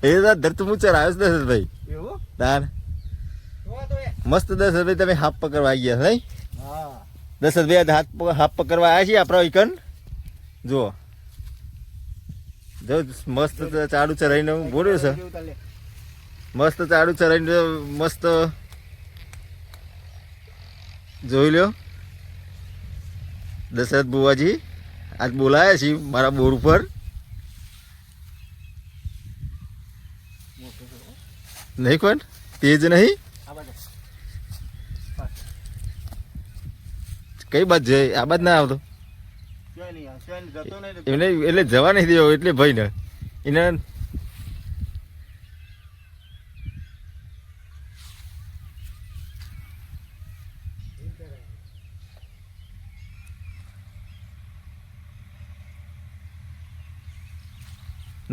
એ તો ધરતું મુચર આવ્યો છે દશરથભાઈ. તાર મસ્ત દશરથભાઈ તમે હાફ પકડવા આવી ગયા નહીં? દશરથભાઈ હાફ પકડવા આવ્યા છીએ આપણા ઇકન. જુઓ જો મસ્ત ચાડું ચરાઈને બોલ્યો છે. મસ્ત ચાડું ચરાઈને મસ્ત જોઈ લ્યો. દશરથ બુવાજી આજ બોલાયા છીએ મારા બોર ઉપર. નહીં કોણ તેજ નહીં? કઈ બાદ જાય? આ બાદ ના આવતો એટલે જવા નહીં દેવો એટલે ભાઈ ને એને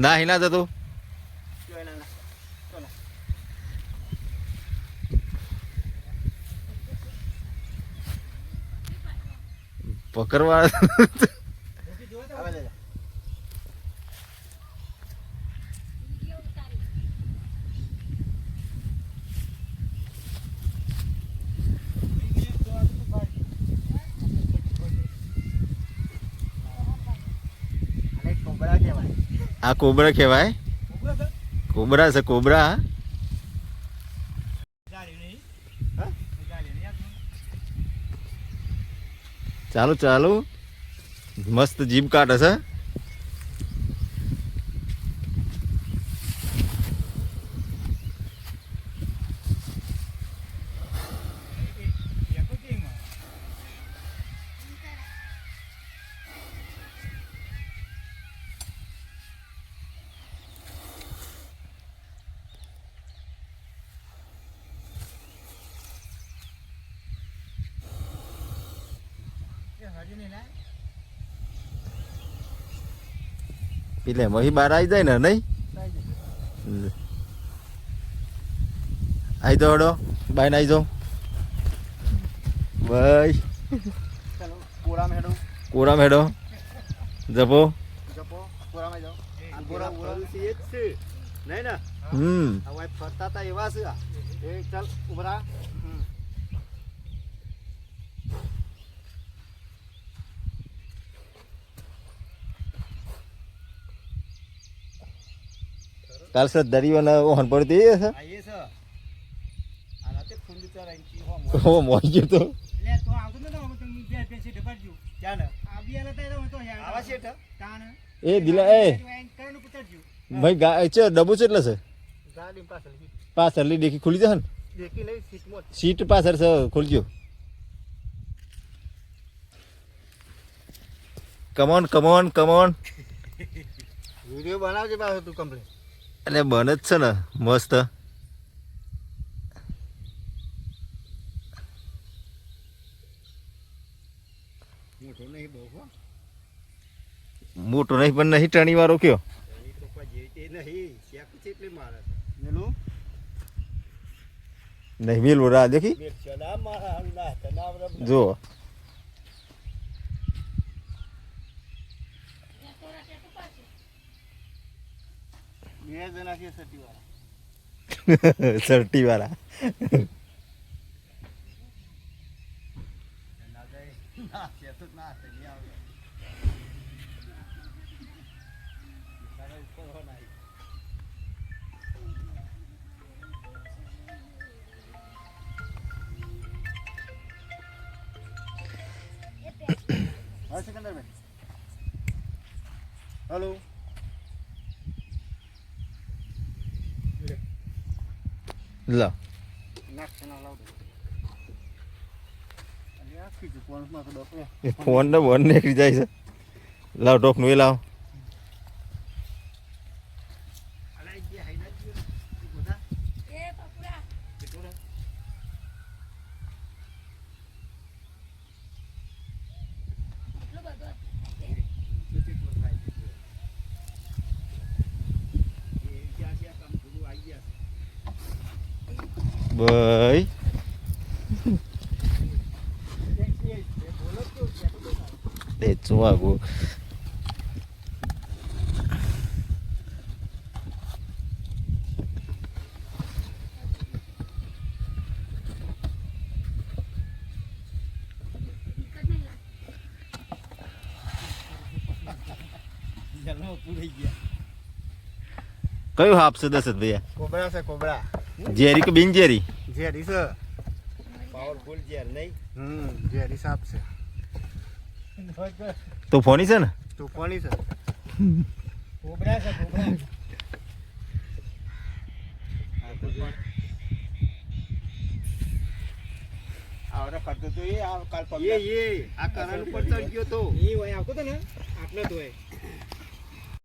ના હિના જતો. પકડવા આ કોબરા કહેવાય. કોબરા છે કોબરા. ચાલો ચાલો મસ્ત જીભ કાઢે છે. એટલે મહી બાર આવી જાય ને નહીં? આવી જાઓ હડો બાય ને આવી જાઓ ભાઈ. કોરામ હેડો જપો. ફરતા હતા એવા છે. ચાલ ઉભરા. કાલ સર દરિયો ઓહન પડતી છે. હો મોઈ ગયો તો એ દિલા એ ભાઈ ગા છે ડબ્બુ છે એટલે છે પાછળ લી દેખી ખુલી જશે ને સીટ પાછળ છે ખુલજો. કમોન કમોન કમોન વિડિયો બનાવજે પાછો તું કમ્પ્લીટ. એટલે બને જ છે ને મસ્ત. મોટો નહીં પણ નહીં ટણી વાળો કયો નહીં મેલું રા દેખી જો. સર્ટી વાળા હેલો લા ફોન ને બંધ નીકળી જાય છે. લાવ ટોપ નું એ લાવ. ભાઈ એ ચુવાગો કયું હાપ છે દશરથ ભૈયા? કોબરા છે કોબરા. ઝેરી કે બિનઝેરી? ઝેરી છે. પાવરફુલ ઝેર નહીં. ઝેરી સાપ છે. તો ફોની છે ને? તોફાની છે. કોબરા છે કોબરા. આવડે ફરતો તો એ આ કાલ પગ આ કરણ ઉપર ચડી ગયો તો. એ હોય આવતો તો ને આટલો જ હોય.